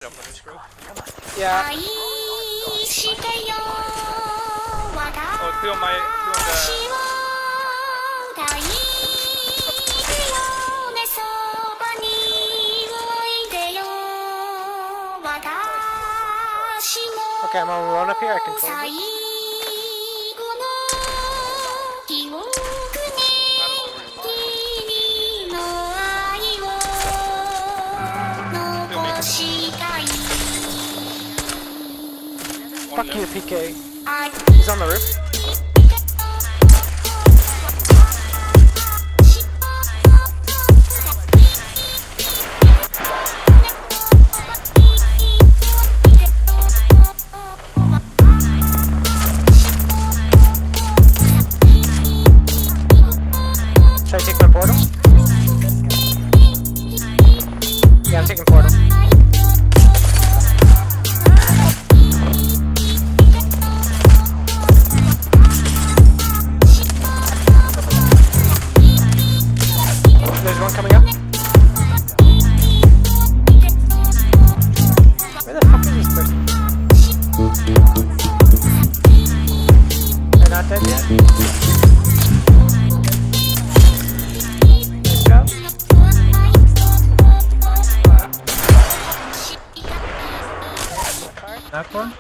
Jump on this group. Yeah. Oh, two on the. Okay, I'm gonna run up here. I control it. Fuck you, PK. He's on the roof. Should I take my portal? Yeah, I'm taking portal. There's one coming up. Where the fuck is this person? They're not dead yet. Nice job. That one?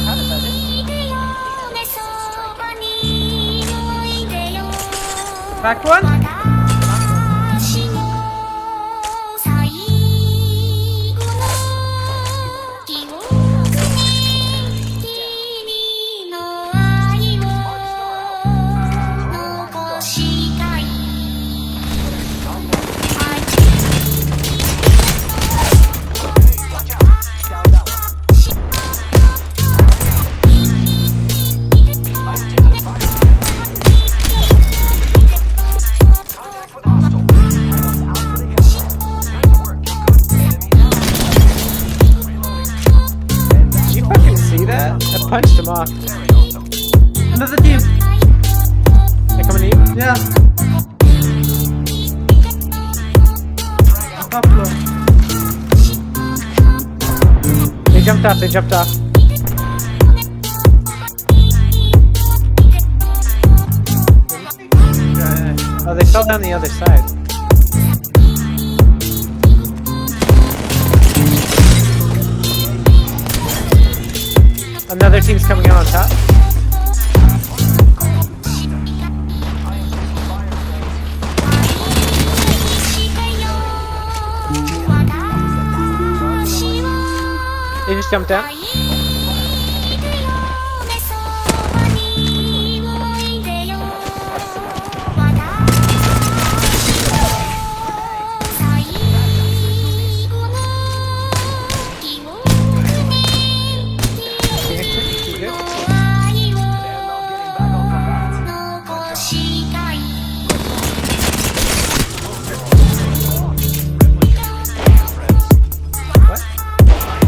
How does that hit? Back one? I punched him off. Another team! They're coming to you? Yeah! Top floor. They jumped off, they jumped off. Oh, they fell down the other side. Another team's coming out on top. They just jumped out.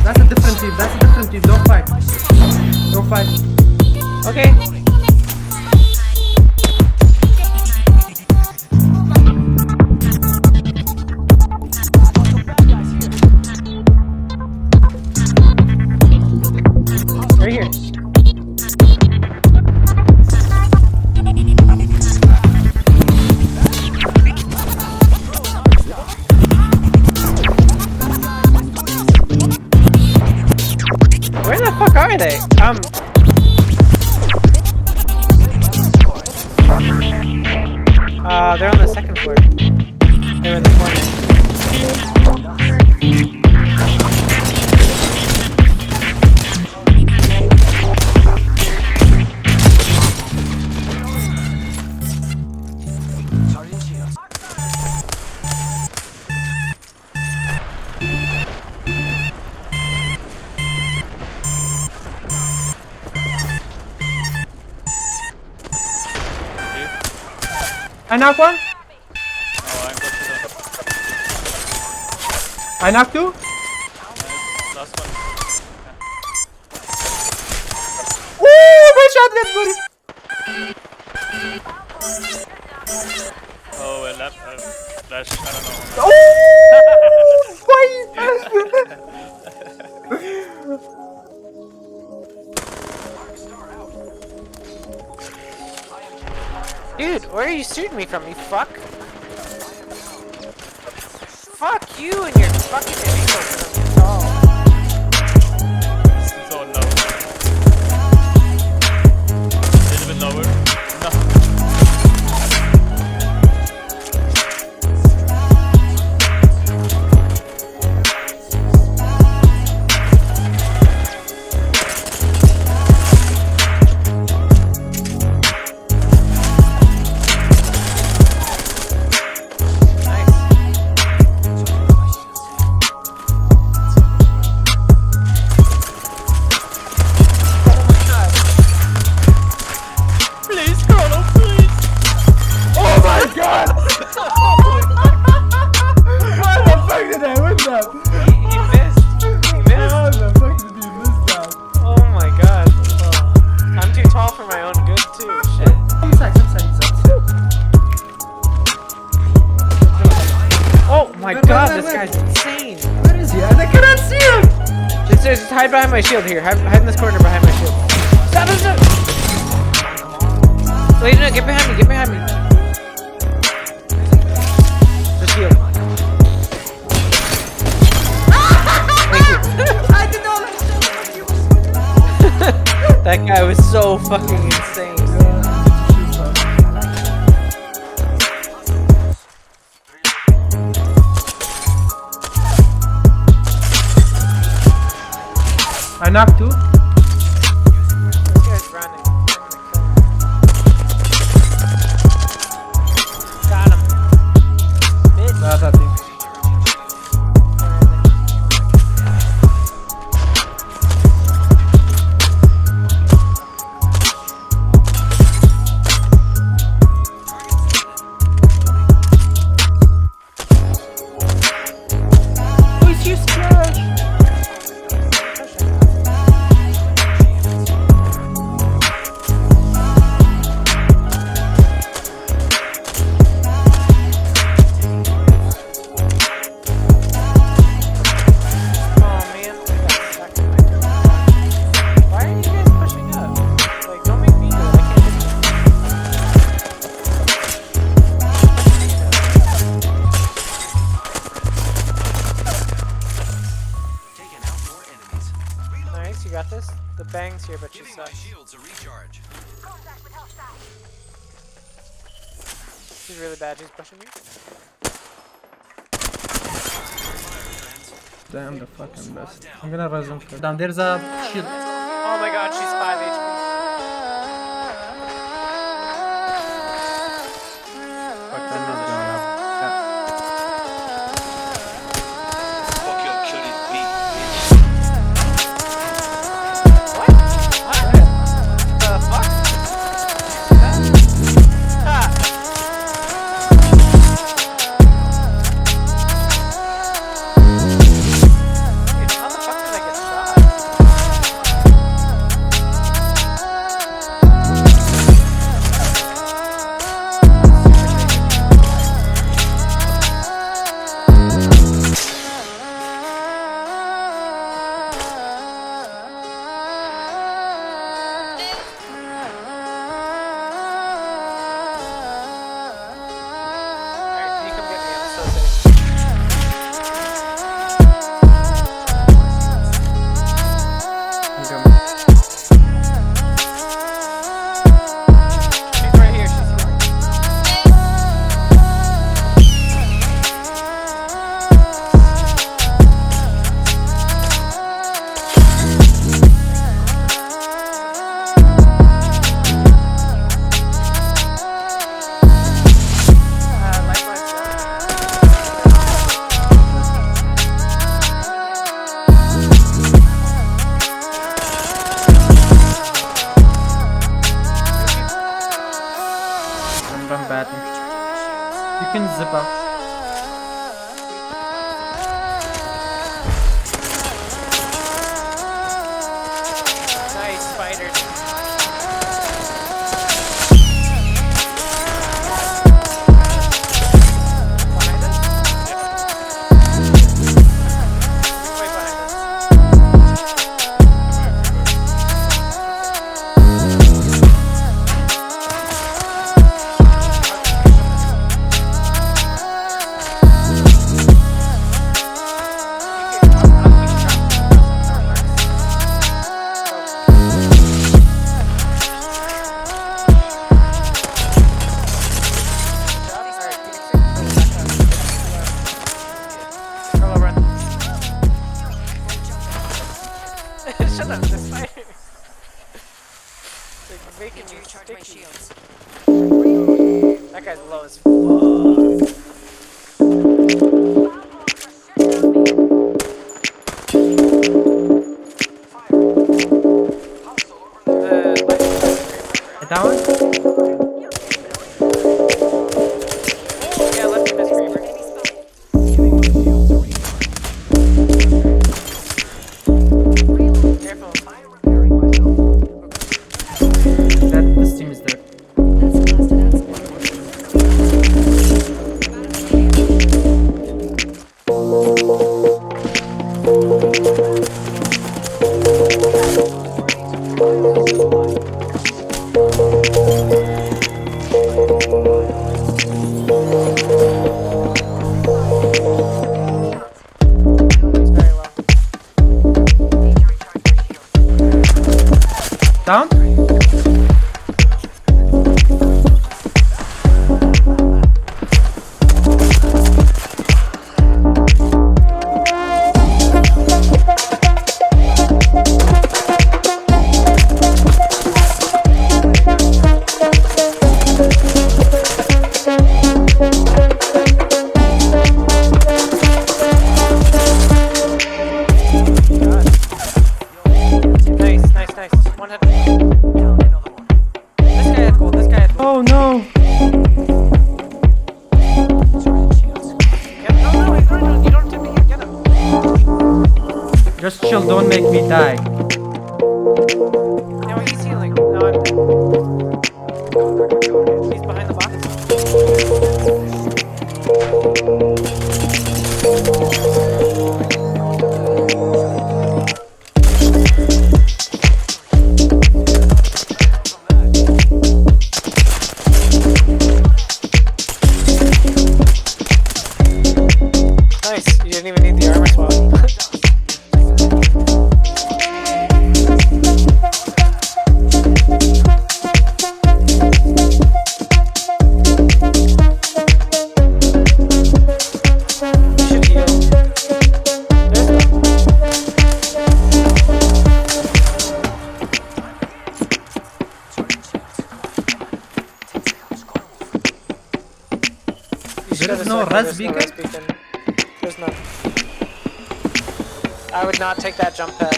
That's a different team, that's a different team, don't fight. Don't fight. Okay. Right here. Where the fuck are they? They're on the second floor. They're in the corner. I knock one. Oh, I'm good to I knock two. last one. Ooh, my shot gets good. that. Flash, I don't know. Oh! Dude, where are you shooting me from, you fuck? Fuck you and your fucking ankles. It's all low. A little bit lower. No. Just hide behind my shield here. Hide in this corner behind my shield. Stop, stop, stop. Wait, no, get behind me. Get behind me. Just shield. Thank you. I did not understand. That guy was so fucking insane. I knocked two. This guy's running. Got him. Bitch. Nah, that thing. Who's you splash? Bangs here, but she sucks. She's really bad. She's pushing me. Damn, the fucking best. I'm gonna resume. Down there's a shield. Oh my god, she's 5 HP. Fuck, that is going up. Fuck your killing beat. You can zip up. Nice spider. guy's low as fuck. That one? Yeah, left him as Reaver. Careful. This team is dead. He's very low. Down? Nice. One hit. This guy had gold. Oh no! Yeah, no, you don't have to get him. Just chill, don't make me die. No, he's healing. No, I'm dead. He's behind the box. Nice. You didn't even need the armor swap. You should heal. There's There is no res beacon? There's none. I would not take that jump pad.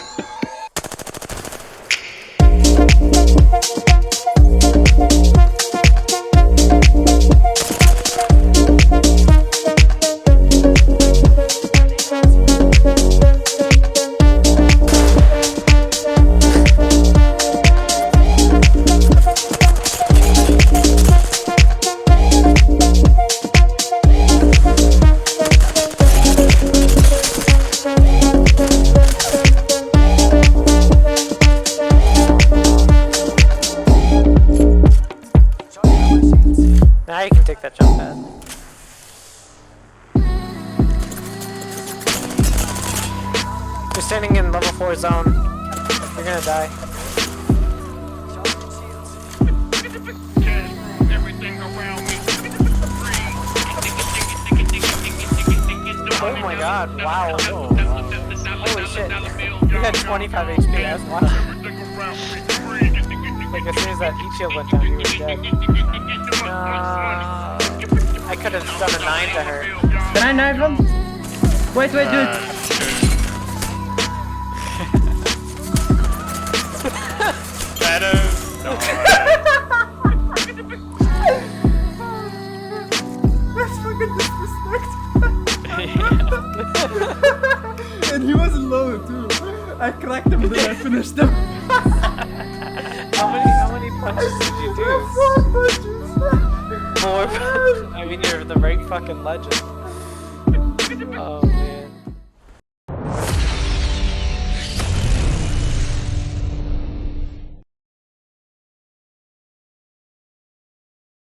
Now you can take that jump pad. You're standing in level 4 zone. You're gonna die. Oh my god, wow. Holy shit. You had 25 HP, I was watching. Like as soon as that heat shield went down, you were dead. I could have done a 9 to her. Can I knife him? Wait, dude. Better. No. That's fucking disrespect. And he was low too. I cracked him and then I finished him. How many punches did you do? 4 punches. 4 punches? I mean, you're the right fucking legend.